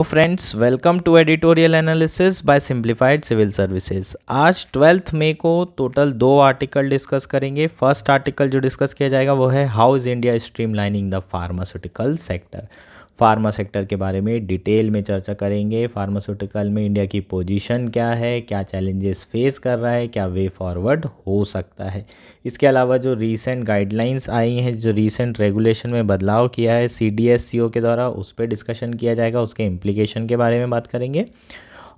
तो friends, welcome to editorial analysis by simplified civil services. आज 12 मई को टोटल 2 आर्टिकल डिस्कस करेंगे। फर्स्ट आर्टिकल जो डिस्कस किया जाएगा वो है how is India streamlining the pharmaceutical sector. Pharma sector के बारे में डिटेल में चर्चा करेंगे। फार्मास्यूटिकल में इंडिया की पोजीशन क्या है, क्या चैलेंजेस फेस कर रहा है, क्या वे फॉरवर्ड हो सकता है। इसके अलावा जो रीसेंट गाइडलाइंस आई हैं, जो रीसेंट रेगुलेशन में बदलाव किया है CDSCO के द्वारा, उस पर डिस्कशन किया जाएगा। उसके इम्प्लीकेशन के बारे में बात करेंगे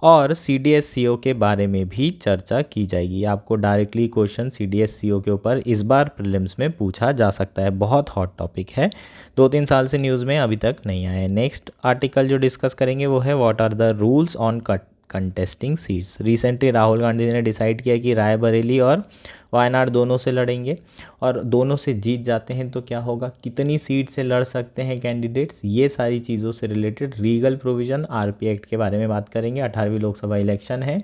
और CDSCO के बारे में भी चर्चा की जाएगी। आपको डायरेक्टली क्वेश्चन CDSCO के ऊपर इस बार प्रीलिम्स में पूछा जा सकता है। बहुत हॉट टॉपिक है, 2-3 साल से न्यूज़ में अभी तक नहीं आया है। नेक्स्ट आर्टिकल जो डिस्कस करेंगे वो है what are the rules on contesting seats. Recently Rahul Gandhi ने डिसाइड किया कि रायबरेली और वायनाड दोनों से लड़ेंगे और दोनों से जीत जाते हैं तो क्या होगा, कितनी सीट से लड़ सकते हैं कैंडिडेट्स, ये सारी चीज़ों से related legal provision RP act के बारे में बात करेंगे। 18वीं लोकसभा इलेक्शन है,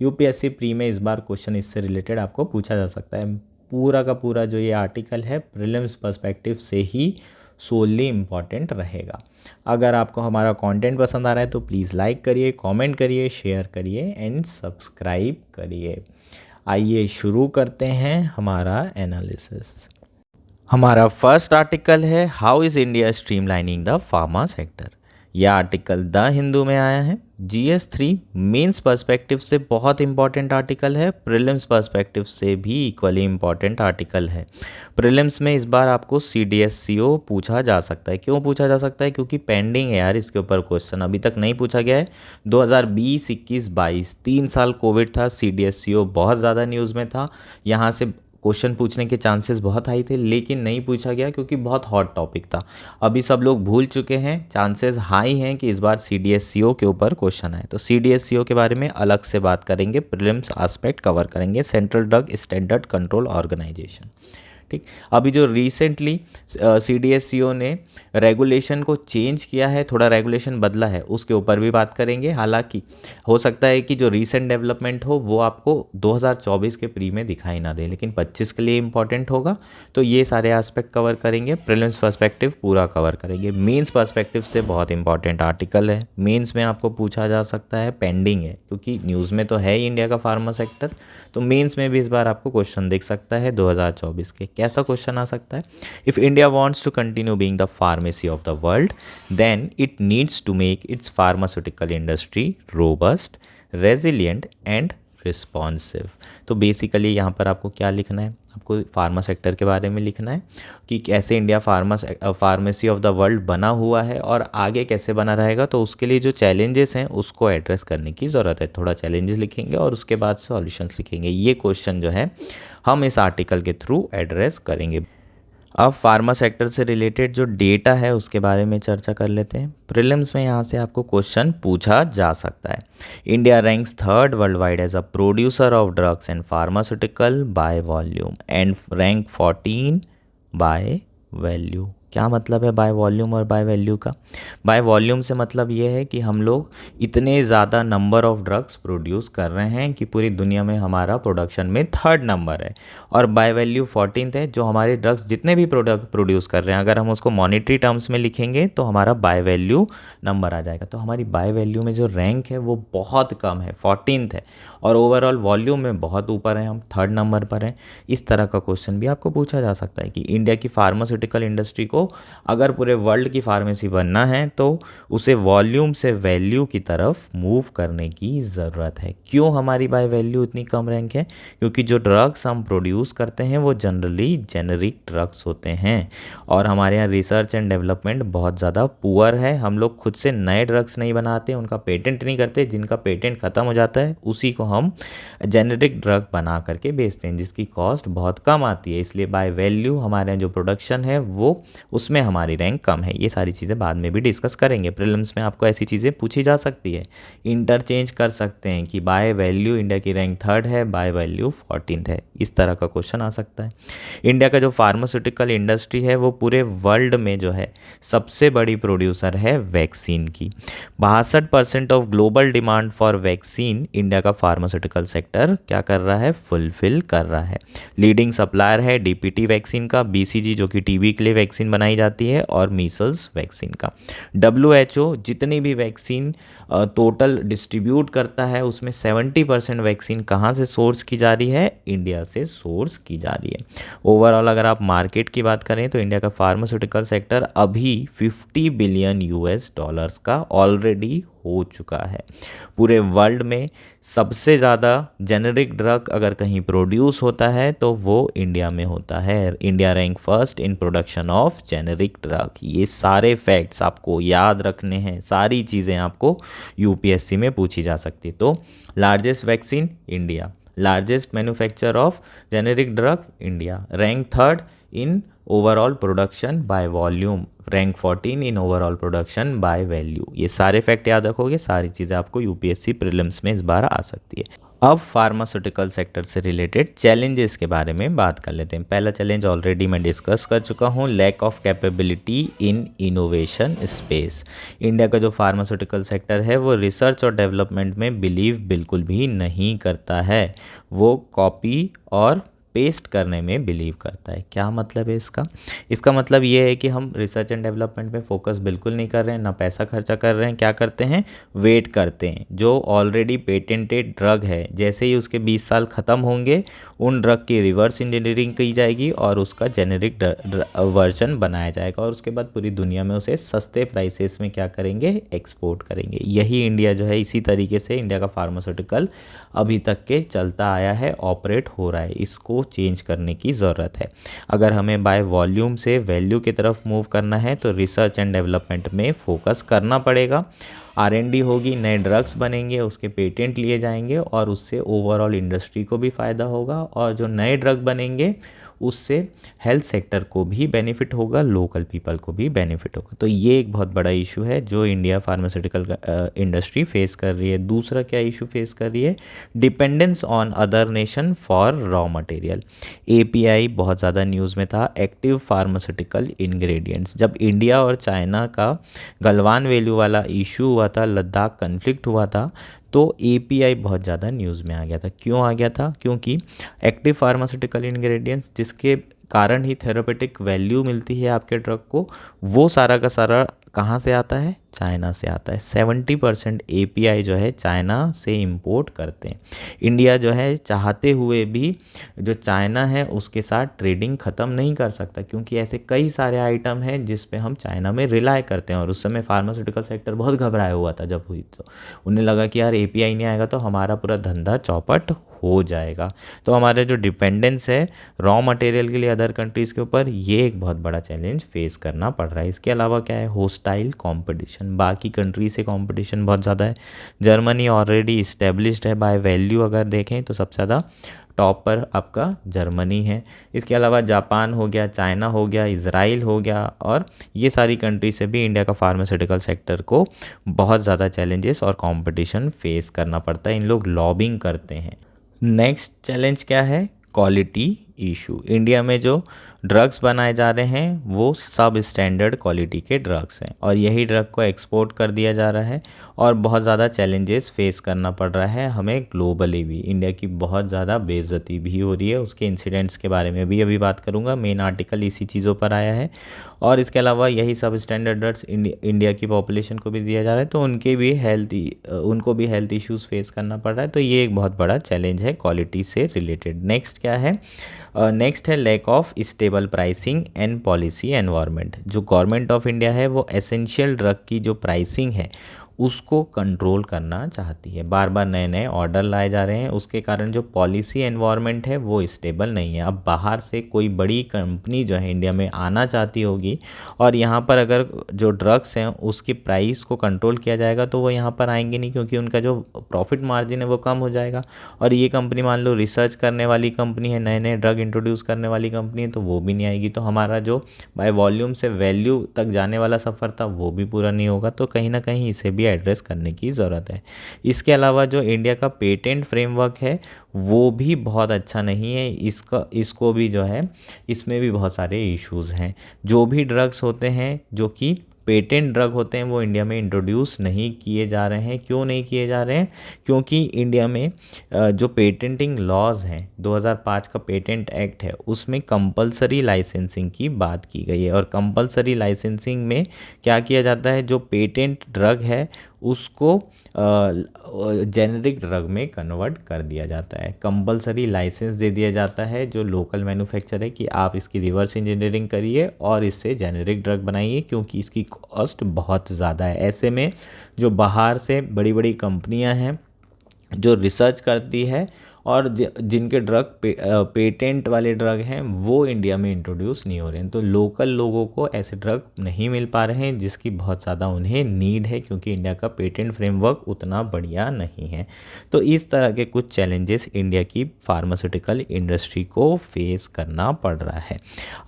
UPSC प्री में इस बार क्वेश्चन इससे रिलेटेड आपको पूछा जा सकता है। पूरा का पूरा जो ये आर्टिकल है प्रीलिम्स पर्सपेक्टिव से ही सोली इम्पॉर्टेंट रहेगा। अगर आपको हमारा कंटेंट पसंद आ रहा है तो प्लीज़ लाइक करिए, कमेंट करिए, शेयर करिए एंड सब्सक्राइब करिए। आइए शुरू करते हैं हमारा एनालिसिस। हमारा फर्स्ट आर्टिकल है how is India streamlining the pharma sector. यह आर्टिकल द हिंदू में आया है। GS3 मेंस पर्सपेक्टिव से बहुत इंपॉर्टेंट आर्टिकल है, प्रीलिम्स पर्सपेक्टिव से भी इक्वली इंपॉर्टेंट आर्टिकल है। प्रीलिम्स में इस बार आपको CDSCO पूछा जा सकता है। क्यों पूछा जा सकता है? क्योंकि पेंडिंग है यार, इसके ऊपर क्वेश्चन अभी तक नहीं पूछा गया है। 2020, 21, 22 3 साल कोविड था, CDSCO बहुत ज़्यादा न्यूज़ में था, यहाँ से क्वेश्चन पूछने के चांसेस बहुत हाई थे, लेकिन नहीं पूछा गया क्योंकि बहुत हॉट टॉपिक था। अभी सब लोग भूल चुके हैं, चांसेस हाई हैं कि इस बार CDSCO के ऊपर क्वेश्चन आए। तो CDSCO के बारे में अलग से बात करेंगे, प्रीलिम्स एस्पेक्ट कवर करेंगे। Central drug standard control organisation, ठीक। अभी जो रिसेंटली CDSCO ने रेगुलेशन को चेंज किया है, थोड़ा रेगुलेशन बदला है, उसके ऊपर भी बात करेंगे। हालांकि हो सकता है कि जो रीसेंट डेवलपमेंट हो वो आपको 2024 के प्री में दिखाई ना दे, लेकिन 25 के लिए इंपॉर्टेंट होगा। तो ये सारे एस्पेक्ट कवर करेंगे, प्रीलिम्स पर्सपेक्टिव पूरा कवर करेंगे। मेंस पर्सपेक्टिव से बहुत इंपॉर्टेंट आर्टिकल है, मेंस में आपको पूछा जा सकता है, पेंडिंग है क्योंकि न्यूज़ में तो है ही इंडिया का फार्मा सेक्टर, तो मेंस में भी इस बार आपको क्वेश्चन दिख सकता है 2024 के। कैसा क्वेश्चन आ सकता है? If India wants to continue being the pharmacy of the world then it needs to make its pharmaceutical industry robust, resilient and responsive. तो बेसिकली यहाँ पर आपको क्या लिखना है? आपको फार्मा सेक्टर के बारे में लिखना है कि कैसे India pharmacy of the world बना हुआ है और आगे कैसे बना रहेगा। तो उसके लिए जो चैलेंजेस हैं उसको एड्रेस करने की ज़रूरत है। थोड़ा चैलेंजेस लिखेंगे और उसके बाद सॉल्यूशंस लिखेंगे। ये क्वेश्चन जो है हम इस आर्टिकल के थ्रू एड्रेस करेंगे। अब फार्मा सेक्टर से रिलेटेड जो डेटा है उसके बारे में चर्चा कर लेते हैं। प्रीलिम्स में यहाँ से आपको क्वेश्चन पूछा जा सकता है। India ranks 3rd world wide as a producer of drugs and pharmaceutical by volume and rank 14 by value. क्या मतलब है बाय वॉल्यूम और बाय वैल्यू का? बाय वॉल्यूम से मतलब ये है कि हम लोग इतने ज़्यादा नंबर ऑफ ड्रग्स प्रोड्यूस कर रहे हैं कि पूरी दुनिया में हमारा प्रोडक्शन में 3rd नंबर है, और बाय वैल्यू 14th है। जो हमारे ड्रग्स जितने भी प्रोडक्ट प्रोड्यूस कर रहे हैं, अगर हम उसको मॉनेटरी टर्म्स में लिखेंगे तो हमारा बाय वैल्यू नंबर आ जाएगा। तो हमारी बाय वैल्यू में जो रैंक है वो बहुत कम है, 14th है, और ओवरऑल वॉल्यूम में बहुत ऊपर है, हम 3rd नंबर पर हैं। इस तरह का क्वेश्चन भी आपको पूछा जा सकता है कि इंडिया की फार्मास्यूटिकल इंडस्ट्री को अगर पूरे वर्ल्ड की फार्मेसी बनना है तो उसे वॉल्यूम से वैल्यू की तरफ मूव करने की ज़रूरत है। क्यों हमारी बाय वैल्यू इतनी कम रैंक है? क्योंकि जो ड्रग्स हम प्रोड्यूस करते हैं वो जनरली जेनरिक ड्रग्स होते हैं, और हमारे यहाँ रिसर्च एंड डेवलपमेंट बहुत ज़्यादा पुअर है। हम लोग खुद से नए ड्रग्स नहीं बनाते, उनका पेटेंट नहीं करते, जिनका पेटेंट ख़त्म हो जाता है उसी को हम जेनरिक ड्रग बना करके बेचते हैं, जिसकी कॉस्ट बहुत कम आती है। इसलिए बाय वैल्यू हमारे यहाँ जो प्रोडक्शन है वो उसमें हमारी रैंक कम है। ये सारी चीज़ें बाद में भी डिस्कस करेंगे। प्रीलिम्स में आपको ऐसी चीज़ें पूछी जा सकती है, इंटरचेंज कर सकते हैं कि बाय वैल्यू इंडिया की रैंक 3rd है, बाय वैल्यू 14th है। इस तरह का क्वेश्चन आ सकता है। इंडिया का जो फार्मास्यूटिकल इंडस्ट्री है वो पूरे वर्ल्ड में जो है सबसे बड़ी प्रोड्यूसर है वैक्सीन की। 62% of global demand for vaccine India का फार्मास्यूटिकल सेक्टर क्या कर रहा है? फुलफिल कर रहा है। लीडिंग सप्लायर है DPT वैक्सीन का, BCG जो कि TB के लिए वैक्सीन बनाई जाती है और मीसल्स वैक्सीन का। WHO जितनी भी वैक्सीन टोटल डिस्ट्रीब्यूट करता है उसमें 70% वैक्सीन कहाँ से सोर्स की जा रही है, इंडिया से सोर्स की जा रही है। ओवरऑल अगर आप मार्केट की बात करें तो इंडिया का फार्मास्यूटिकल सेक्टर अभी $50 बिलियन का ऑलरेडी हो चुका है। पूरे वर्ल्ड में सबसे ज़्यादा जेनेरिक ड्रग अगर कहीं प्रोड्यूस होता है तो वो इंडिया में होता है। India rank first in production of generic drug. ये सारे फैक्ट्स आपको याद रखने हैं, सारी चीज़ें आपको यूपीएससी में पूछी जा सकती। तो largest vaccine India, largest manufacture of generic drug India, rank third in overall production by volume, rank 14 in overall production by value. ये सारे फैक्ट याद रखोगे, सारी चीज़ें आपको यूपीएससी प्रीलिम्स में इस बार आ सकती है। अब फार्मास्यूटिकल सेक्टर से रिलेटेड चैलेंजेस के बारे में बात कर लेते हैं। पहला चैलेंज ऑलरेडी मैं डिस्कस कर चुका हूँ, lack of capability in innovation space. India का जो फार्मास्यूटिकल सेक्टर है वो रिसर्च और डेवलपमेंट में बिलीव बिल्कुल भी नहीं करता है, वो कॉपी और पेस्ट करने में बिलीव करता है। क्या मतलब है इसका? इसका मतलब ये है कि हम रिसर्च एंड डेवलपमेंट पे फोकस बिल्कुल नहीं कर रहे हैं, ना पैसा खर्चा कर रहे हैं। क्या करते हैं? वेट करते हैं। जो ऑलरेडी पेटेंटेड ड्रग है, जैसे ही उसके 20 साल ख़त्म होंगे उन ड्रग की रिवर्स इंजीनियरिंग की जाएगी और उसका जेनेरिक वर्जन बनाया जाएगा और उसके बाद पूरी दुनिया में उसे सस्ते प्राइसेस में क्या करेंगे? एक्सपोर्ट करेंगे। यही इंडिया जो है, इसी तरीके से इंडिया का फार्मास्यूटिकल अभी तक के चलता आया है, ऑपरेट हो रहा है। इसको चेंज करने की ज़रूरत है। अगर हमें बाय वॉल्यूम से वैल्यू की तरफ मूव करना है तो रिसर्च एंड डेवलपमेंट में फोकस करना पड़ेगा। R&D होगी, नए ड्रग्स बनेंगे, उसके पेटेंट लिए जाएंगे और उससे ओवरऑल इंडस्ट्री को भी फ़ायदा होगा और जो नए ड्रग बनेंगे उससे हेल्थ सेक्टर को भी बेनिफिट होगा, लोकल पीपल को भी बेनिफिट होगा। तो ये एक बहुत बड़ा इशू है जो इंडिया फार्मास्यूटिकल इंडस्ट्री फेस कर रही है। दूसरा क्या इशू फेस कर रही है? Dependence on other nation for raw material. API बहुत ज़्यादा न्यूज़ में था, एक्टिव फार्मास्यूटिकल इंग्रेडिएंट्स। जब इंडिया और चाइना का गलवान वैल्यू वाला इशू हुआ था, लद्दाख कन्फ्लिक्ट हुआ था, तो API बहुत ज़्यादा न्यूज़ में आ गया था। क्यों आ गया था? क्योंकि एक्टिव फार्मास्यूटिकल इंग्रेडिएंट्स जिसके कारण ही थेरेपेटिक वैल्यू मिलती है आपके ड्रग को, वो सारा का सारा कहाँ से आता है? चाइना से आता है। 70% API जो है चाइना से इंपोर्ट करते हैं। इंडिया जो है चाहते हुए भी जो चाइना है उसके साथ ट्रेडिंग ख़त्म नहीं कर सकता, क्योंकि ऐसे कई सारे आइटम हैं जिस पे हम चाइना में रिलाई करते हैं। और उस समय फार्मास्यूटिकल सेक्टर बहुत घबराया हुआ था जब हुई, तो उन्हें लगा कि यार API नहीं आएगा तो हमारा पूरा धंधा चौपट हो जाएगा। तो हमारे जो डिपेंडेंस है रॉ मटेरियल के लिए अदर कंट्रीज़ के ऊपर, ये एक बहुत बड़ा चैलेंज फेस करना पड़ रहा है। इसके अलावा क्या है? Hostile competition. बाकी कंट्री से कंपटीशन बहुत ज़्यादा है। जर्मनी ऑलरेडी इस्टेब्लिश्ड है, बाय वैल्यू अगर देखें तो सबसे ज़्यादा टॉप पर आपका जर्मनी है। इसके अलावा जापान हो गया, चाइना हो गया, इज़राइल हो गया, और ये सारी कंट्री से भी इंडिया का फार्मास्यूटिकल सेक्टर को बहुत ज़्यादा चैलेंजेस और कंपटीशन फेस करना पड़ता है। इन लोग लॉबिंग करते हैं। नेक्स्ट चैलेंज क्या है? Quality issue. इंडिया में जो ड्रग्स बनाए जा रहे हैं वो सब स्टैंडर्ड क्वालिटी के ड्रग्स हैं और यही ड्रग को एक्सपोर्ट कर दिया जा रहा है और बहुत ज़्यादा चैलेंजेस फेस करना पड़ रहा है हमें ग्लोबली भी। इंडिया की बहुत ज़्यादा बेइज्जती भी हो रही है, उसके इंसिडेंट्स के बारे में भी अभी बात करूँगा। मेन आर्टिकल इसी चीज़ों पर आया है। और इसके अलावा यही सब स्टैंडर्ड ड्रग्स इंडिया की पॉपुलेशन को भी दिया जा रहा है, तो उनको भी हेल्थ इश्यूज़ फेस करना पड़ रहा है। तो ये एक बहुत बड़ा चैलेंज है क्वालिटी से रिलेटेड। नेक्स्ट क्या है? नेक्स्ट है lack of stable pricing and policy environment. जो गवर्नमेंट ऑफ इंडिया है वो एसेंशियल ड्रग की जो प्राइसिंग है उसको कंट्रोल करना चाहती है। बार बार नए नए ऑर्डर लाए जा रहे हैं, उसके कारण जो पॉलिसी एनवायरनमेंट है वो स्टेबल नहीं है। अब बाहर से कोई बड़ी कंपनी जो है इंडिया में आना चाहती होगी और यहाँ पर अगर जो ड्रग्स हैं उसकी प्राइस को कंट्रोल किया जाएगा तो वो यहाँ पर आएंगे नहीं, क्योंकि उनका जो प्रॉफिट मार्जिन है वो कम हो जाएगा। और ये कंपनी मान लो रिसर्च करने वाली कंपनी है, नए नए ड्रग इंट्रोड्यूस करने वाली कंपनी है, तो वो भी नहीं आएगी। तो हमारा जो बाय वॉल्यूम से वैल्यू तक जाने वाला सफ़र था वो भी पूरा नहीं होगा। तो कहीं ना कहीं इसे भी एड्रेस करने की ज़रूरत है। इसके अलावा जो इंडिया का पेटेंट फ्रेमवर्क है वो भी बहुत अच्छा नहीं है। इसको भी जो है इसमें भी बहुत सारे इश्यूज़ हैं। जो भी ड्रग्स होते हैं जो कि पेटेंट ड्रग होते हैं वो इंडिया में इंट्रोड्यूस नहीं किए जा रहे हैं। क्यों नहीं किए जा रहे हैं? क्योंकि इंडिया में जो पेटेंटिंग लॉज हैं, 2005 का पेटेंट एक्ट है, उसमें कंपलसरी लाइसेंसिंग की बात की गई है। और कंपलसरी लाइसेंसिंग में क्या किया जाता है, जो पेटेंट ड्रग है उसको जेनेरिक ड्रग में कन्वर्ट कर दिया जाता है। कंपलसरी लाइसेंस दे दिया जाता है जो लोकल मैन्युफैक्चर है कि आप इसकी रिवर्स इंजीनियरिंग करिए और इससे जेनेरिक ड्रग बनाइए, क्योंकि इसकी कॉस्ट बहुत ज़्यादा है। ऐसे में जो बाहर से बड़ी बड़ी कंपनियां हैं जो रिसर्च करती है और जिनके ड्रग पेटेंट वाले ड्रग हैं वो इंडिया में इंट्रोड्यूस नहीं हो रहे हैं, तो लोकल लोगों को ऐसे ड्रग नहीं मिल पा रहे हैं जिसकी बहुत ज़्यादा उन्हें नीड है, क्योंकि इंडिया का पेटेंट फ्रेमवर्क उतना बढ़िया नहीं है। तो इस तरह के कुछ चैलेंजेस इंडिया की फार्मास्यूटिकल इंडस्ट्री को फेस करना पड़ रहा है।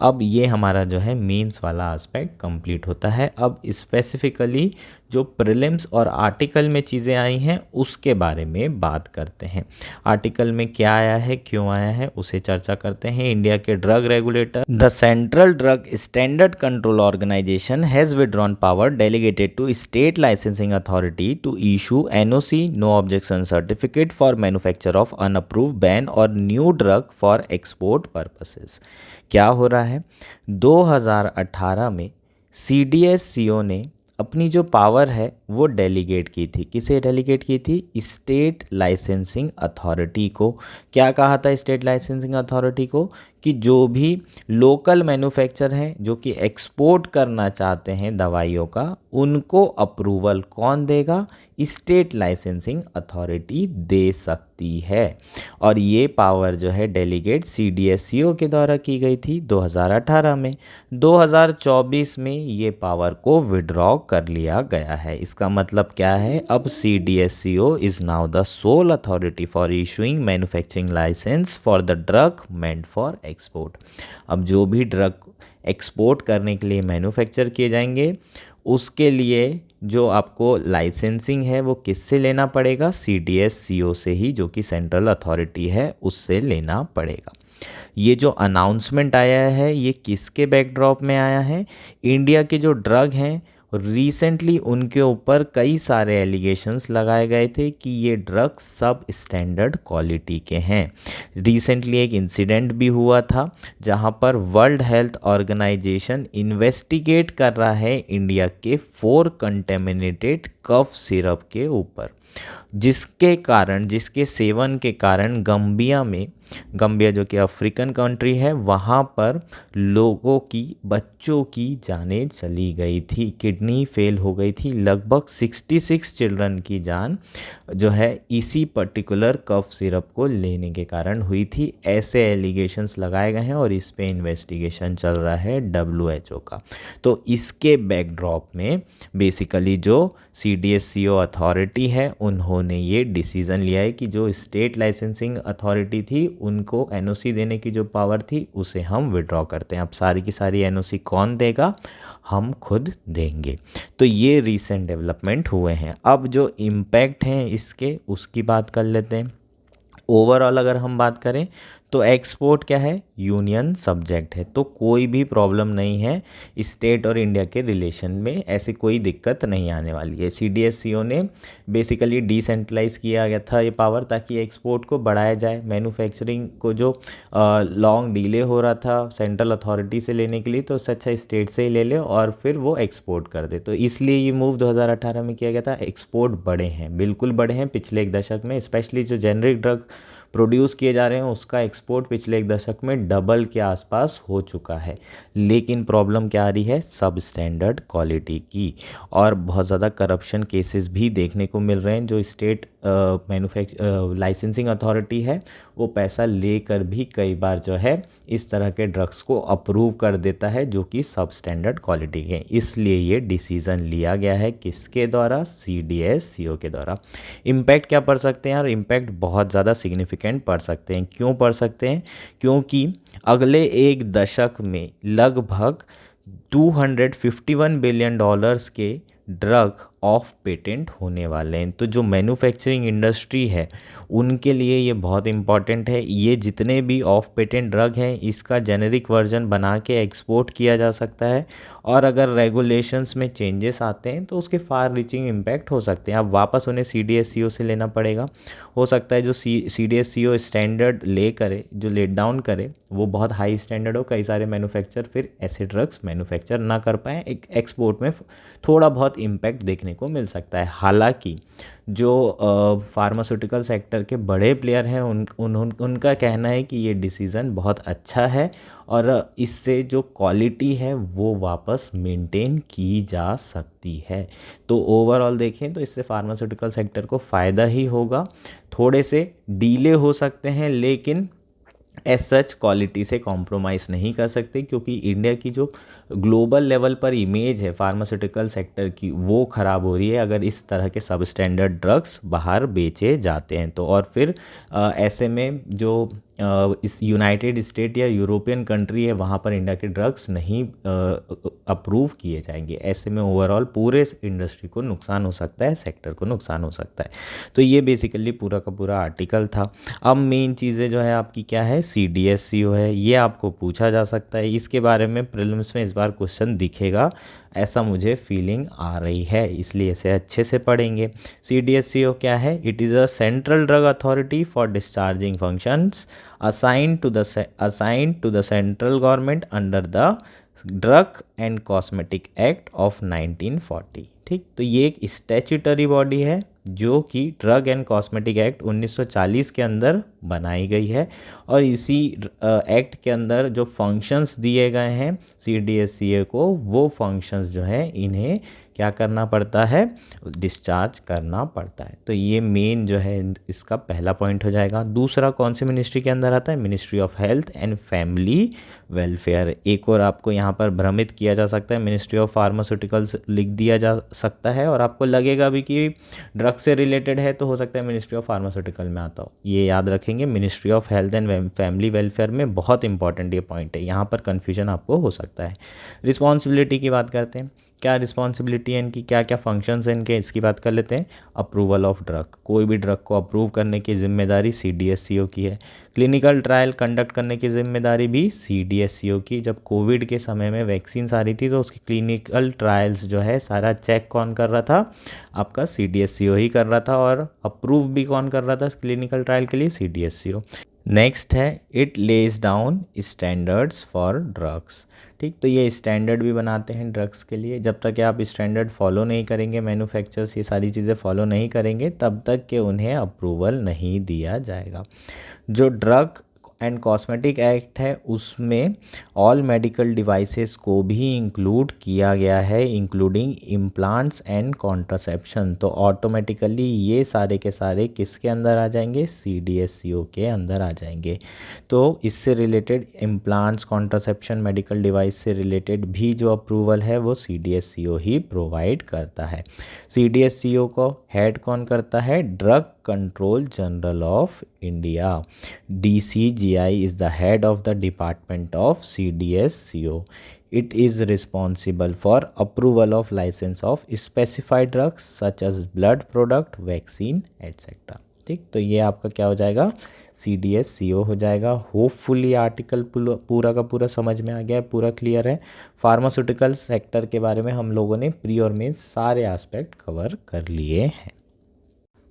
अब ये हमारा जो है मेंस वाला एस्पेक्ट कंप्लीट होता है। अब स्पेसिफिकली जो प्रीलिम्स और आर्टिकल में चीज़ें आई हैं उसके बारे में बात करते हैं। आर्टिकल में क्या आया है, क्यों आया है, उसे चर्चा करते हैं। इंडिया के drug regulator the central drug standard control organisation has withdrawn power delegated to state licensing authority to issue NOC no objection certificate for manufacture of unapproved ban or new drug for export purposes. क्या हो रहा है, 2018 में CDSCO ने अपनी जो power है वो डेलीगेट की थी। किसे डेलीगेट की थी? स्टेट लाइसेंसिंग अथॉरिटी को। क्या कहा था स्टेट लाइसेंसिंग अथॉरिटी को? कि जो भी लोकल मैन्युफैक्चर हैं जो कि एक्सपोर्ट करना चाहते हैं दवाइयों का, उनको अप्रूवल कौन देगा? स्टेट लाइसेंसिंग अथॉरिटी दे सकती है। और ये पावर जो है डेलीगेट CDSCO के द्वारा की गई थी 2018 में। 2024 में ये पावर को विड्रॉ कर लिया गया है। इसका मतलब क्या है, अब CDSCO is now the sole authority for issuing manufacturing licence for the drug meant for export. अब जो भी ड्रग एक्सपोर्ट करने के लिए मैन्युफैक्चर किए जाएंगे उसके लिए जो आपको लाइसेंसिंग है वो किससे लेना पड़ेगा? CDSCO से ही, जो कि सेंट्रल अथॉरिटी है, उससे लेना पड़ेगा। ये जो अनाउंसमेंट आया है ये किसके बैकड्रॉप में आया है? इंडिया के जो ड्रग हैं रिसेंटली उनके ऊपर कई सारे एलिगेशंस लगाए गए थे कि ये ड्रग सब स्टैंडर्ड क्वालिटी के हैं। रिसेंटली एक इंसिडेंट भी हुआ था जहां पर वर्ल्ड हेल्थ ऑर्गेनाइजेशन इन्वेस्टिगेट कर रहा है इंडिया के 4 कंटेमिनेटेड कफ सिरप के ऊपर, जिसके सेवन के कारण गम्बिया जो कि अफ्रीकन कंट्री है, वहाँ पर लोगों की, बच्चों की जानें चली गई थी, किडनी फेल हो गई थी। लगभग 66 चिल्ड्रन की जान जो है इसी पर्टिकुलर कफ सिरप को लेने के कारण हुई थी। ऐसे एलिगेशंस लगाए गए हैं और इस पे इन्वेस्टिगेशन चल रहा है WHO का। तो इसके बैकड्रॉप में बेसिकली जो CDSCO अथॉरिटी है उन्होंने ये डिसीज़न लिया है कि जो स्टेट लाइसेंसिंग अथॉरिटी थी उनको NOC देने की जो पावर थी उसे हम विड्रॉ करते हैं। अब सारी की सारी NOC कौन देगा? हम खुद देंगे। तो ये रीसेंट डेवलपमेंट हुए हैं। अब जो इम्पैक्ट हैं इसके उसकी बात कर लेते हैं। ओवरऑल अगर हम बात करें तो एक्सपोर्ट क्या है? यूनियन सब्जेक्ट है, तो कोई भी प्रॉब्लम नहीं है स्टेट और इंडिया के रिलेशन में, ऐसी कोई दिक्कत नहीं आने वाली है। CDSCO ने बेसिकली डिसेंट्रलाइज किया गया था ये पावर ताकि एक्सपोर्ट को बढ़ाया जाए। मैन्युफैक्चरिंग को जो लॉन्ग डिले हो रहा था सेंट्रल अथॉरिटी से लेने के लिए, तो उससे अच्छा स्टेट से ही ले ले और फिर वो एक्सपोर्ट कर दे। तो इसलिए ये मूव 2018 में किया गया था। एक्सपोर्ट बढ़े हैं, बिल्कुल बढ़े हैं पिछले एक दशक में। स्पेशली जो जेनरिक ड्रग प्रोड्यूस किए जा रहे हैं उसका एक्सपोर्ट पिछले एक दशक में डबल के आसपास हो चुका है। लेकिन प्रॉब्लम क्या आ रही है? सब स्टैंडर्ड क्वालिटी की, और बहुत ज़्यादा करप्शन केसेस भी देखने को मिल रहे हैं। जो स्टेट लाइसेंसिंग अथॉरिटी है वो पैसा लेकर भी कई बार जो है इस तरह के ड्रग्स को अप्रूव कर देता है जो कि सब स्टैंडर्ड क्वालिटी के। इसलिए ये डिसीज़न लिया गया है किसके द्वारा? CDSCO के द्वारा। इम्पैक्ट क्या पड़ सकते हैं? और इम्पैक्ट बहुत ज़्यादा सिग्निफिकेंट पड़ सकते हैं। क्यों पड़ सकते हैं? क्योंकि अगले एक दशक में लगभग $251 बिलियन के ड्रग ऑफ पेटेंट होने वाले हैं। तो जो मैन्युफैक्चरिंग इंडस्ट्री है उनके लिए ये बहुत इम्पॉर्टेंट है। ये जितने भी ऑफ पेटेंट ड्रग हैं इसका जेनेरिक वर्जन बना के एक्सपोर्ट किया जा सकता है, और अगर रेगुलेशंस में चेंजेस आते हैं तो उसके फार रीचिंग इम्पैक्ट हो सकते हैं। अब वापस उन्हें CDSCO से लेना पड़ेगा। हो सकता है जो CDSCO स्टैंडर्ड ले करे, जो लेट डाउन करे, वो बहुत हाई स्टैंडर्ड हो, कई सारे मैन्युफैक्चर फिर ऐसे ड्रग्स मैन्युफैक्चर ना कर पाएँ, एक एक्सपोर्ट में थोड़ा बहुत इम्पैक्ट देखने को मिल सकता है। हालांकि जो फार्मास्यूटिकल सेक्टर के बड़े प्लेयर हैं उनका कहना है कि ये डिसीज़न बहुत अच्छा है और इससे जो क्वालिटी है वो वापस मेंटेन की जा सकती है। तो ओवरऑल देखें तो इससे फार्मास्यूटिकल सेक्टर को फ़ायदा ही होगा। थोड़े से डीले हो सकते हैं लेकिन एज सच क्वालिटी से कॉम्प्रोमाइज़ नहीं कर सकते, क्योंकि इंडिया की जो ग्लोबल लेवल पर इमेज है फार्मास्यूटिकल सेक्टर की वो ख़राब हो रही है अगर इस तरह के सब स्टैंडर्ड ड्रग्स बाहर बेचे जाते हैं तो। और फिर ऐसे में जो इस यूनाइटेड स्टेट या यूरोपियन कंट्री है वहाँ पर इंडिया के ड्रग्स नहीं अप्रूव किए जाएंगे। ऐसे में ओवरऑल पूरे इंडस्ट्री को नुकसान हो सकता है, सेक्टर को नुकसान हो सकता है। तो ये बेसिकली पूरा का पूरा आर्टिकल था। अब मेन चीज़ें जो है आपकी क्या है, CDSCO है, ये आपको पूछा जा सकता है। इसके बारे में प्रीलिम्स में इस बार क्वेश्चन दिखेगा ऐसा मुझे फीलिंग आ रही है, इसलिए इसे अच्छे से पढ़ेंगे। CDSCO क्या है? It is a central drug authority for discharging functions assigned to the central government under the drug and cosmetic act of 1940। ठीक, तो ये एक स्टैच्यूटरी बॉडी है जो कि ड्रग एंड कॉस्मेटिक एक्ट 1940 के अंदर बनाई गई है, और इसी एक्ट के अंदर जो फंक्शंस दिए गए हैं CDSCO को, वो फंक्शंस जो है इन्हें क्या करना पड़ता है, डिस्चार्ज करना पड़ता है। तो ये मेन जो है इसका पहला पॉइंट हो जाएगा। दूसरा कौन सी मिनिस्ट्री के अंदर आता है? Ministry of health and family welfare. एक और आपको यहाँ पर भ्रमित किया जा सकता है, मिनिस्ट्री ऑफ फार्मास्यूटिकल्स लिख दिया जा सकता है और आपको लगेगा भी कि ड्रग से रिलेटेड है तो हो सकता है मिनिस्ट्री ऑफ फार्मास्यूटिकल में आता हो। ये याद रखेंगे, ministry of health and family welfare में बहुत इंपॉर्टेंट ये पॉइंट है, यहाँ पर कन्फ्यूजन आपको हो सकता है। रिस्पॉन्सिबिलिटी की बात करते हैं, क्या रिस्पॉन्सिबिलिटी है इनकी, क्या क्या फंक्शंस हैं इनके, इसकी बात कर लेते हैं। अप्रूवल ऑफ ड्रग, कोई भी ड्रग को अप्रूव करने की जिम्मेदारी CDSCO की है। क्लिनिकल ट्रायल कंडक्ट करने की जिम्मेदारी भी CDSCO की। जब कोविड के समय में वैक्सीन आ रही थी तो उसकी क्लिनिकल ट्रायल्स जो है सारा चेक कौन कर रहा था? आपका CDSCO ही कर रहा था, और अप्रूव भी कौन कर रहा था क्लिनिकल ट्रायल के लिए? CDSCO। नेक्स्ट है, it lays down standards for drugs. ठीक, तो ये स्टैंडर्ड भी बनाते हैं ड्रग्स के लिए। जब तक आप स्टैंडर्ड फॉलो नहीं करेंगे, मैन्युफैक्चरर्स ये सारी चीज़ें फॉलो नहीं करेंगे, तब तक के उन्हें अप्रूवल नहीं दिया जाएगा। जो ड्रग एंड कॉस्मेटिक एक्ट है उसमें ऑल मेडिकल डिवाइसेस को भी इंक्लूड किया गया है, इंक्लूडिंग इम्प्लांट्स एंड कॉन्ट्रासेप्शन। तो ऑटोमेटिकली ये सारे के सारे किसके अंदर आ जाएंगे? CDSCO के अंदर आ जाएंगे। तो इससे related implants, contraception, medical device से रिलेटेड भी जो अप्रूवल है वो CDSCO ही प्रोवाइड करता है। CDSCO को हेड कौन करता है? Drug control general of India, DCGI is the head of the department of CDSCO. It is responsible for approval of license of specified drugs such as blood product, vaccine, etc. ठीक, तो ये आपका क्या हो जाएगा? CDSCO हो जाएगा। Hopefully article पूरा का पूरा समझ में आ गया है, पूरा क्लियर है। फार्मास्यूटिकल सेक्टर के बारे में हम लोगों ने प्री और मेन सारे एस्पेक्ट कवर कर लिए हैं।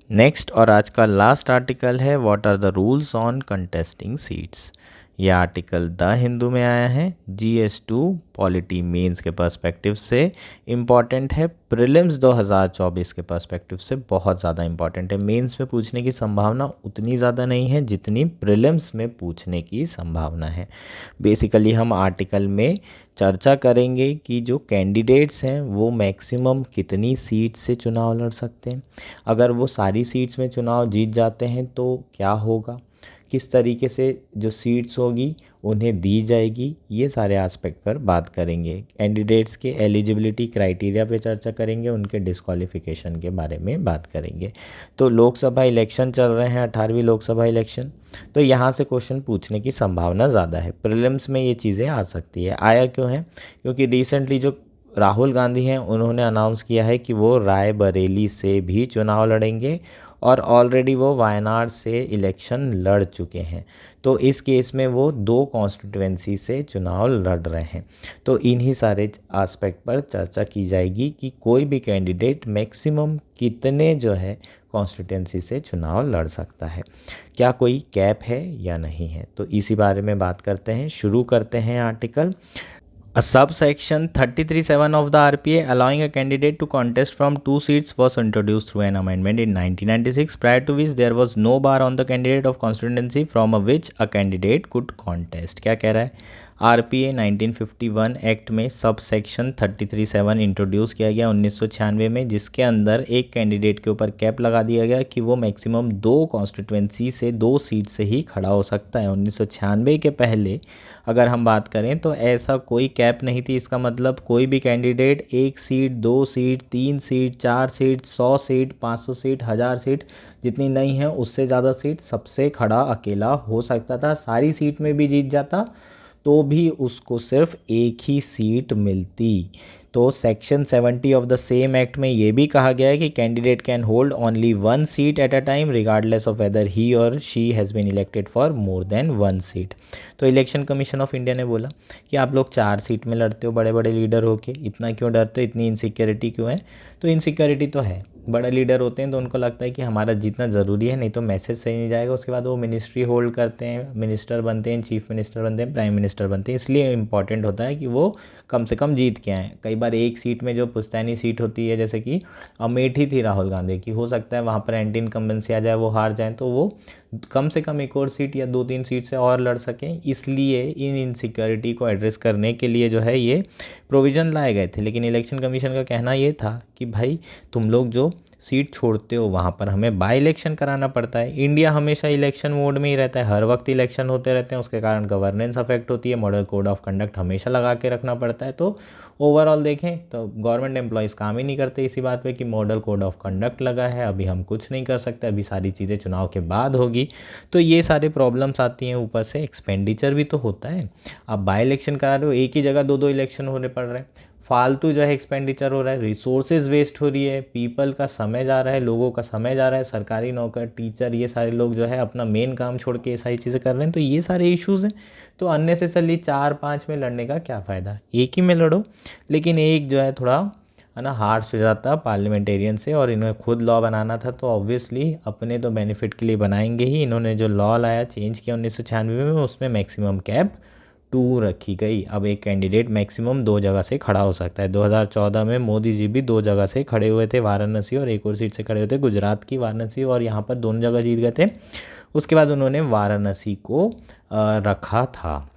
नेक्स्ट और आज का लास्ट आर्टिकल है, what are the rules on contesting seats. यह आर्टिकल द हिंदू में आया है। GS2 पॉलिटी मेंस के पर्सपेक्टिव से इम्पॉर्टेंट है, प्रीलिम्स 2024 के पर्सपेक्टिव से बहुत ज़्यादा इम्पॉर्टेंट है। मेंस में पूछने की संभावना उतनी ज़्यादा नहीं है जितनी प्रीलिम्स में पूछने की संभावना है। बेसिकली हम आर्टिकल में चर्चा करेंगे कि जो कैंडिडेट्स हैं वो मैक्सिमम कितनी सीट्स से चुनाव लड़ सकते हैं, अगर वो सारी सीट्स में चुनाव जीत जाते हैं तो क्या होगा, किस तरीके से जो सीट्स होगी उन्हें दी जाएगी, ये सारे एस्पेक्ट पर बात करेंगे। कैंडिडेट्स के एलिजिबिलिटी क्राइटेरिया पे चर्चा करेंगे, उनके डिस्क्वालिफिकेशन के बारे में बात करेंगे। तो लोकसभा इलेक्शन चल रहे हैं, 18वीं लोकसभा इलेक्शन, तो यहाँ से क्वेश्चन पूछने की संभावना ज़्यादा है। प्रीलिम्स में ये चीज़ें आ सकती है। आया क्यों है? क्योंकि रिसेंटली जो राहुल गांधी हैं उन्होंने अनाउंस किया है कि वो रायबरेली से भी चुनाव लड़ेंगे और ऑलरेडी वो वायनाड से इलेक्शन लड़ चुके हैं। तो इस केस में वो 2 कॉन्स्टिट्यूएंसी से चुनाव लड़ रहे हैं। तो इन्हीं सारे एस्पेक्ट पर चर्चा की जाएगी कि कोई भी कैंडिडेट मैक्सिमम कितने जो है कॉन्स्टिट्यूएंसी से चुनाव लड़ सकता है, क्या कोई कैप है या नहीं है। तो इसी बारे में बात करते हैं, शुरू करते हैं article. A subsection 33(7) of the RPA allowing a candidate to contest from 2 seats was introduced through an amendment in 1996, prior to which there was no bar on the candidate of constituency from which a candidate could contest। क्या कह रहा है, RPA 1951 act में sub section 33(7) introduce किया गया 1996 में, जिसके अंदर एक कैंडिडेट के ऊपर कैप लगा दिया गया कि वो मैक्सिमम 2 कॉन्स्टिट्यूएंसी से 2 सीट से ही खड़ा हो सकता है। 1996 के पहले अगर हम बात करें तो ऐसा कोई कैप नहीं थी। इसका मतलब कोई भी candidate 1 seat, 2 seat, 3 seat, 4 seat, 100 seat, 500 seat, 1000 seat, जितनी नहीं है उससे ज़्यादा सीट सबसे खड़ा अकेला हो सकता था। सारी सीट में भी जीत जाता तो भी उसको सिर्फ एक ही सीट मिलती। तो section 70 of the same act में ये भी कहा गया है कि candidate can hold only 1 seat at a time regardless of whether he or she has been elected for more than 1 seat. तो इलेक्शन कमीशन ऑफ इंडिया ने बोला कि आप लोग 4 सीट में लड़ते हो बड़े बड़े लीडर होके, इतना क्यों डरते हो, इतनी इनसिक्योरिटी क्यों है। तो इनसिक्योरिटी तो है, बड़े लीडर होते हैं तो उनको लगता है कि हमारा जीतना ज़रूरी है, नहीं तो मैसेज सही नहीं जाएगा। उसके बाद वो मिनिस्ट्री होल्ड करते हैं, मिनिस्टर बनते हैं, चीफ मिनिस्टर बनते हैं, प्राइम मिनिस्टर बनते हैं। इसलिए इंपॉर्टेंट होता है कि वो कम से कम जीत के आएँ। कई बार एक सीट में जो पुश्तैनी सीट होती है, जैसे कि अमेठी थी राहुल गांधी की, हो सकता है वहाँ पर एंटी इनकम्बेंसी आ जाए, वो हार जाएँ, तो वो कम से कम एक और सीट या 2-3 सीट से और लड़ सकें। इसलिए इन इनसिक्योरिटी को एड्रेस करने के लिए जो है ये प्रोविज़न लाए गए थे। लेकिन इलेक्शन कमीशन का कहना ये था कि भाई तुम लोग जो सीट छोड़ते हो वहाँ पर हमें बाई इलेक्शन कराना पड़ता है। इंडिया हमेशा इलेक्शन मोड में ही रहता है, हर वक्त इलेक्शन होते रहते हैं, उसके कारण गवर्नेंस अफेक्ट होती है, मॉडल कोड ऑफ कंडक्ट हमेशा लगा के रखना पड़ता है। तो ओवरऑल देखें तो गवर्नमेंट एम्प्लॉयज़ काम ही नहीं करते इसी बात पे कि मॉडल कोड ऑफ कंडक्ट लगा है, अभी हम कुछ नहीं कर सकते, अभी सारी चीज़ें चुनाव के बाद होगी। तो ये सारे प्रॉब्लम्स आती हैं, ऊपर से एक्सपेंडिचर भी तो होता है। आप बाई इलेक्शन करा रहे हो, एक ही जगह 2-2 इलेक्शन होने पड़ रहे हैं, फालतू जो है एक्सपेंडिचर हो रहा है, रिसोर्सेज वेस्ट हो रही है, पीपल का समय जा रहा है, लोगों का समय जा रहा है, सरकारी नौकर, टीचर, ये सारे लोग जो है अपना मेन काम छोड़ के ये सारी चीज़ें कर रहे हैं। तो ये सारे इश्यूज़ हैं। तो अननेसेसरली 4-5 में लड़ने का क्या फ़ायदा, एक ही में लड़ो। लेकिन एक जो है थोड़ा है ना हार्श हो जाता पार्लियामेंटेरियन से, और इन्हें खुद लॉ बनाना था तो ऑब्वियसली अपने तो बेनिफिट के लिए बनाएंगे ही। इन्होंने जो लॉ लाया, चेंज किया 1996 में, उसमें मैक्सिमम कैप 2 रखी गई। अब एक कैंडिडेट मैक्सिमम 2 जगह से खड़ा हो सकता है। 2014 में मोदी जी भी 2 जगह से खड़े हुए थे, वाराणसी और एक और सीट से खड़े हुए थे, गुजरात की वाराणसी, और यहाँ पर दोनों जगह जीत गए थे। उसके बाद उन्होंने वाराणसी को रखा था।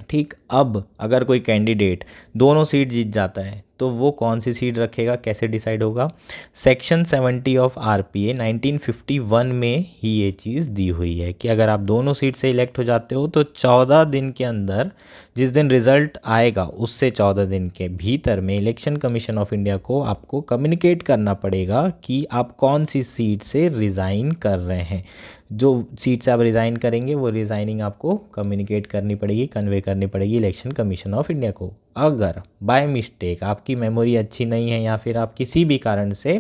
ठीक, अब अगर कोई कैंडिडेट दोनों सीट जीत जाता है तो वो कौन सी सीट रखेगा, कैसे डिसाइड होगा। सेक्शन 70 ऑफ आरपीए 1951 में ही ये चीज़ दी हुई है कि अगर आप दोनों सीट से इलेक्ट हो जाते हो तो 14 दिन के अंदर, जिस दिन रिजल्ट आएगा उससे 14 दिन के भीतर में इलेक्शन कमीशन ऑफ इंडिया को आपको कम्युनिकेट करना पड़ेगा कि आप कौन सी सीट से रिज़ाइन कर रहे हैं। जो सीट से आप रिज़ाइन करेंगे वो रिज़ाइनिंग आपको कम्युनिकेट करनी पड़ेगी, कन्वे करनी पड़ेगी इलेक्शन कमीशन ऑफ इंडिया को। अगर बाय मिस्टेक आपकी मेमोरी अच्छी नहीं है या फिर आप किसी भी कारण से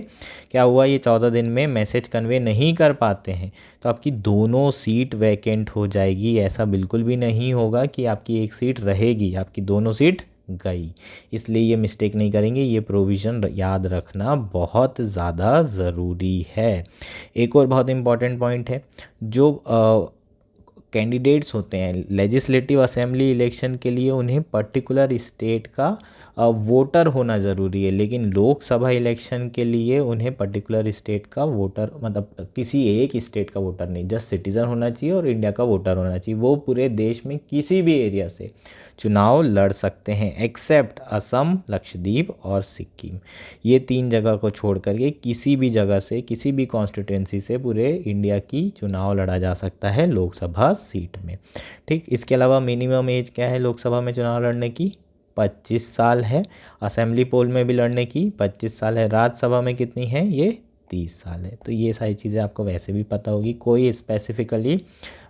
क्या हुआ ये 14 दिन में मैसेज कन्वे नहीं कर पाते हैं तो आपकी दोनों सीट वैकेंट हो जाएगी। ऐसा बिल्कुल भी नहीं होगा कि आपकी एक सीट रहेगी, आपकी दोनों सीट गई। इसलिए ये मिस्टेक नहीं करेंगे, ये प्रोविज़न याद रखना बहुत ज़्यादा ज़रूरी है। एक और बहुत इम्पॉर्टेंट पॉइंट है, जो कैंडिडेट्स होते हैं लेजिस्लेटिव असेंबली इलेक्शन के लिए उन्हें पर्टिकुलर स्टेट का वोटर होना ज़रूरी है, लेकिन लोकसभा इलेक्शन के लिए उन्हें पर्टिकुलर स्टेट का वोटर, मतलब किसी एक स्टेट का वोटर नहीं, जस्ट सिटीज़न होना चाहिए और इंडिया का वोटर होना चाहिए। वो पूरे देश में किसी भी एरिया से चुनाव लड़ सकते हैं एक्सेप्ट असम, लक्षद्वीप और सिक्किम। ये 3 जगह को छोड़ करके किसी भी जगह से, किसी भी कॉन्स्टिट्यूंसी से पूरे इंडिया की चुनाव लड़ा जा सकता है लोकसभा सीट में। ठीक, इसके अलावा मिनिमम एज क्या है लोकसभा में चुनाव लड़ने की, 25 साल है। असेंबली पोल में भी लड़ने की 25 साल है। राज्यसभा में कितनी है, ये 30 साल है। तो ये सारी चीज़ें आपको वैसे भी पता होगी, कोई स्पेसिफिकली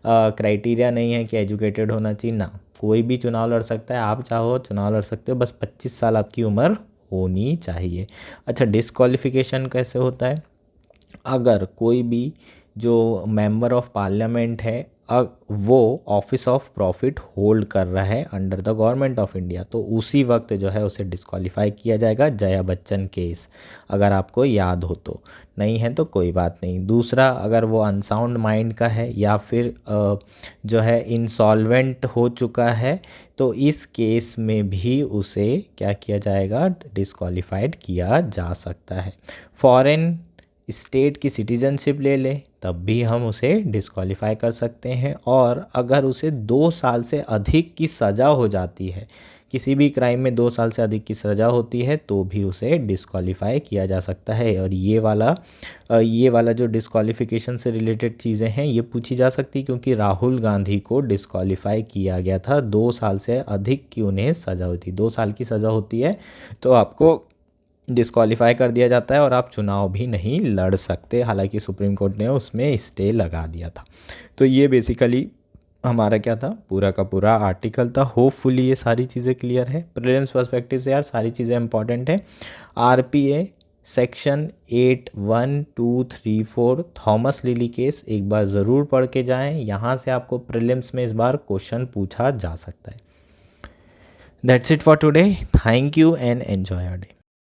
क्राइटेरिया नहीं है कि एजुकेटेड होना चाहिए ना, कोई भी चुनाव लड़ सकता है। आप चाहो चुनाव लड़ सकते हो, बस 25 साल आपकी उम्र होनी चाहिए। अच्छा, डिस्क्वालिफिकेशन कैसे होता है? अगर कोई भी जो मेंबर ऑफ पार्लियामेंट है वो ऑफिस ऑफ प्रॉफिट होल्ड कर रहा है under the government of India, तो उसी वक्त जो है उसे डिस्क्वालीफाई किया जाएगा। जया बच्चन केस, अगर आपको याद हो तो, नहीं है तो कोई बात नहीं। दूसरा, अगर वो अनसाउंड माइंड का है या फिर जो है इंसॉल्वेंट हो चुका है, तो इस केस में भी उसे क्या किया जाएगा? डिस्क्वालीफाइड किया जा सकता है। फॉरेन स्टेट की सिटीजनशिप ले ले तब भी हम उसे डिस्क्वालीफाई कर सकते हैं। और अगर उसे 2 साल से अधिक की सज़ा हो जाती है, किसी भी क्राइम में 2 साल से अधिक की सज़ा होती है, तो भी उसे डिस्क्वालीफाई किया जा सकता है। और ये वाला जो डिस्क्वालिफिकेशन से रिलेटेड चीज़ें हैं ये पूछी जा सकती, क्योंकि राहुल गांधी को डिस्क्वालीफाई किया गया था 2 साल से अधिक की उन्हें सज़ा हुई थी। 2 साल की सज़ा होती है तो आपको डिस्क्वालीफाई कर दिया जाता है और आप चुनाव भी नहीं लड़ सकते, हालांकि सुप्रीम कोर्ट ने उसमें स्टे लगा दिया था। तो ये बेसिकली हमारा क्या था, पूरा का पूरा आर्टिकल था। होपफुली ये सारी चीज़ें क्लियर है। प्रीलिम्स पर्सपेक्टिव से यार सारी चीज़ें इंपॉर्टेंट है। RPA section 8, 1, 2, 3, 4 Thomas lily case एक बार ज़रूर पढ़ के जाएं, यहाँ से आपको प्रीलिम्स में इस बार क्वेश्चन पूछा जा सकता है। That's it for today. Thank you and enjoy your day.